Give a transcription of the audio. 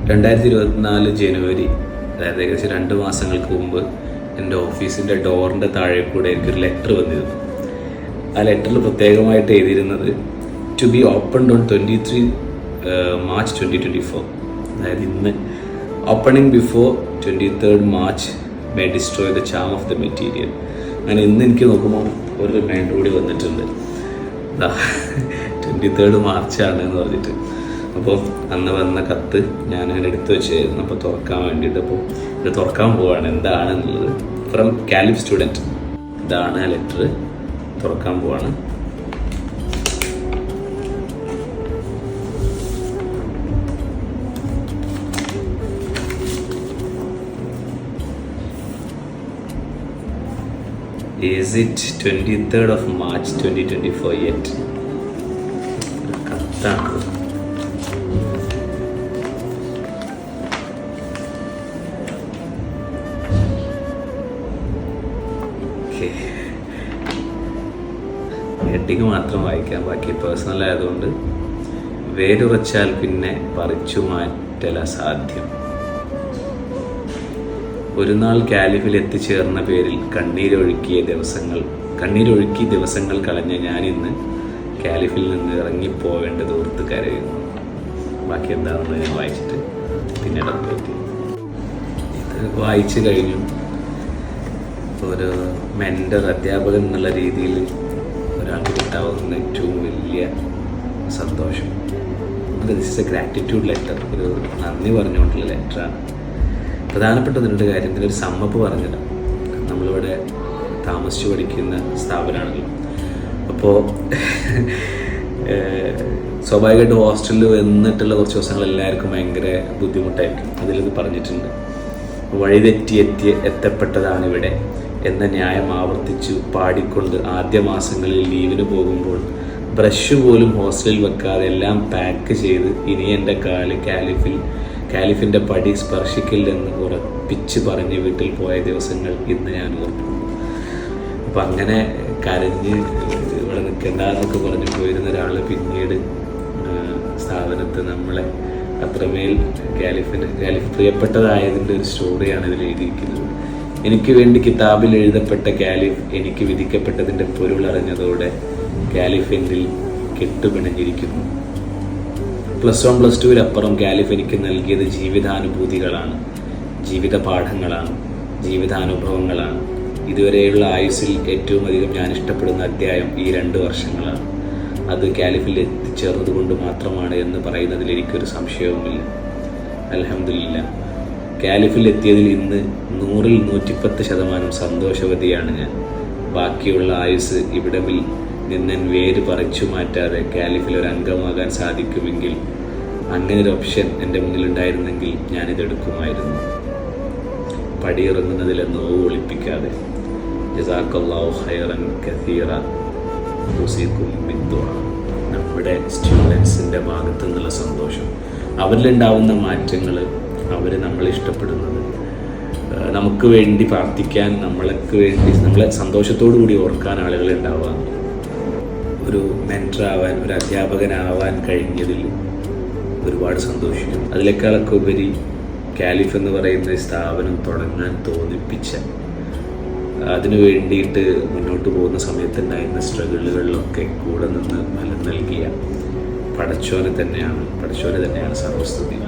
2024 ജനുവരി, അതായത് ഏകദേശം 2 മാസങ്ങൾക്ക് മുമ്പ് എൻ്റെ ഓഫീസിൻ്റെ ഡോറിൻ്റെ താഴെ കൂടെ എനിക്കൊരു ലെറ്റർ വന്നിരുന്നു. ആ ലെറ്ററിൽ പ്രത്യേകമായിട്ട് എഴുതിയിരുന്നത് to be opened on 23 March 2024. അതായത് ഇന്ന് opening before 23rd March may destroy the charm of the material. അങ്ങനെ ഇന്ന് എനിക്ക് നോക്കുമ്പോൾ ഒരു റിമൈൻഡർ കൂടി വന്നിട്ടുണ്ട്, 23rd മാർച്ചാണ് എന്ന് പറഞ്ഞിട്ട്. അപ്പോൾ അന്ന് വന്ന കത്ത് ഞാൻ എടുത്തു വെച്ചായിരുന്നു, അപ്പോൾ തുറക്കാൻ വേണ്ടിയിട്ട്. അപ്പോൾ ഇത് തുറക്കാൻ പോവാണ് എന്താണെന്നുള്ളത്. ഫ്രം കാലിഫ് സ്റ്റുഡൻറ്റ്, ഇതാണ് ആ ലെറ്റർ. തുറക്കാൻ പോവാണ്. Is it 23rd of March 2024 yet? കത്താണ്. ഹെഡിങ് മാത്രം വായിക്കാം, ബാക്കി പേഴ്സണൽ ആയതുകൊണ്ട്. വേരുറച്ചാൽ പിന്നെ പറിച്ചു മാറ്റൽ അസാധ്യം. ഒരു നാൾ കാലിഫിൽ എത്തിച്ചേർന്ന പേരിൽ കണ്ണീരൊഴുക്കി ദിവസങ്ങൾ കളഞ്ഞ ഞാനിന്ന് കാലിഫിൽ നിന്ന് ഇറങ്ങിപ്പോവേണ്ടത് ഓർത്ത് കരയുന്നു. ബാക്കി എന്താണെന്ന് ഞാൻ വായിച്ചിട്ട് പിന്നീട് അപ്ഡേറ്റ് ചെയ്യും. ഇത് വായിച്ചു കഴിഞ്ഞു. ഒരു മെൻ്റർ, അധ്യാപകൻ എന്നുള്ള രീതിയിൽ ഒരാൾക്ക് കിട്ടാവുന്ന ഏറ്റവും വലിയ സന്തോഷം. This is A gratitude letter, ഒരു നന്ദി പറഞ്ഞുകൊണ്ടുള്ള ലെറ്ററാണ്. പ്രധാനപ്പെട്ട രണ്ട് കാര്യം, ഇതിലൊരു സമ്മപ്പ് പറഞ്ഞിടാം. നമ്മളിവിടെ താമസിച്ചു പഠിക്കുന്ന സ്ഥാപനമാണല്ലോ. അപ്പോൾ സ്വാഭാവികമായിട്ട് ഹോസ്റ്റലിൽ വന്നിട്ടുള്ള കുറച്ച് ദിവസങ്ങൾ എല്ലാവർക്കും ഭയങ്കര ബുദ്ധിമുട്ടായിരിക്കും. അതിലിത് പറഞ്ഞിട്ടുണ്ട്. വഴിതെറ്റി എത്തപ്പെട്ടതാണിവിടെ എന്ന ന്യായം ആവർത്തിച്ചു പാടിക്കൊണ്ട് ആദ്യ മാസങ്ങളിൽ ലീവിന് പോകുമ്പോൾ ബ്രഷ് പോലും ഹോസ്റ്റലിൽ വെക്കാതെ എല്ലാം പാക്ക് ചെയ്ത് ഇനി എൻ്റെ കാല് കാലിഫിൻ്റെ പടി സ്പർശിക്കില്ലെന്ന് ഉറപ്പിച്ച് പറഞ്ഞ് വീട്ടിൽ പോയ ദിവസങ്ങൾ ഇന്ന് ഞാൻ ഓർക്കുന്നു. അപ്പം അങ്ങനെ കരഞ്ഞ് ഇവിടെ നിൽക്കേണ്ടെന്നൊക്കെ പറഞ്ഞ് പോയിരുന്ന ഒരാൾ പിന്നീട് സ്ഥാപനത്ത് നമ്മളെ അത്രമേൽ കാലിഫ് പ്രിയപ്പെട്ടതായതിൻ്റെ ഒരു സ്റ്റോറിയാണ് ഇതിൽ എഴുതിയിരിക്കുന്നത്. എനിക്ക് വേണ്ടി കിതാബിൽ എഴുതപ്പെട്ട കാലിഫ് എനിക്ക് വിധിക്കപ്പെട്ടതിൻ്റെ പൊരുളറിഞ്ഞതോടെ കാലിഫ് എന്നിൽ കെട്ടുപിണഞ്ഞിരിക്കുന്നു. +1 +2 കാലിഫ് എനിക്ക് നൽകിയത് ജീവിതാനുഭൂതികളാണ്, ജീവിത പാഠങ്ങളാണ്, ജീവിതാനുഭവങ്ങളാണ്. ഇതുവരെയുള്ള ആയുസ്സിൽ ഏറ്റവും അധികം ഞാൻ ഇഷ്ടപ്പെടുന്ന അധ്യായം ഈ 2 വർഷങ്ങളാണ്. അത് കാലിഫിൽ എത്തിച്ചേർന്നത് കൊണ്ട് മാത്രമാണ് എന്ന് പറയുന്നതിൽ എനിക്കൊരു സംശയവുമില്ല. അൽഹംദുലില്ലാ, കാലിഫിൽ എത്തിയതിൽ ഇന്ന് 100ൽ 110% സന്തോഷവതിയാണ് ഞാൻ. ബാക്കിയുള്ള ആയുസ് ഇവിടമിൽ നിന്ന് വേര് പറിച്ചു മാറ്റാതെ കാലിഫിൽ ഒരു അംഗമാകാൻ സാധിക്കുമെങ്കിൽ, അങ്ങനെ ഒരു ഓപ്ഷൻ എൻ്റെ മുന്നിലുണ്ടായിരുന്നെങ്കിൽ ഞാനിതെടുക്കുമായിരുന്നു. പടിയിറങ്ങുന്നതിലെ നോവ് ഒളിപ്പിക്കാതെ. ജസാക്കല്ലാഹു ഖൈറൻ കസീറ. ഉസീക്കും ബിദ്ദുആ. നമ്മുടെ സ്റ്റുഡൻസിൻ്റെ ഭാഗത്തു നിന്നുള്ള സന്തോഷം, അവരിലുണ്ടാവുന്ന മാറ്റങ്ങൾ, അവർ നമ്മളെ ഇഷ്ടപ്പെടുന്നത്, നമുക്ക് വേണ്ടി പ്രാർത്ഥിക്കാൻ, നമ്മളെ സന്തോഷത്തോടു കൂടി ഓർക്കാൻ ആളുകൾ ഉണ്ടാവുക, ഒരു മെൻറ്ററാവാൻ, ഒരു അധ്യാപകനാവാൻ കഴിഞ്ഞതിൽ ഒരുപാട് സന്തോഷിക്കും. അതിനേക്കാളൊക്കെ ഉപരി കാലിഫ് എന്ന് പറയുന്ന സ്ഥാപനം തുടങ്ങാൻ തോന്നിപ്പിച്ച, അതിനു വേണ്ടിയിട്ട് മുന്നോട്ട് പോകുന്ന സമയത്തുണ്ടായിരുന്ന സ്ട്രഗിളുകളിലൊക്കെ കൂടെ നിന്ന് ഫലം നൽകിയ പടച്ചോനെ തന്നെയാണ് സർവസ്തുതി.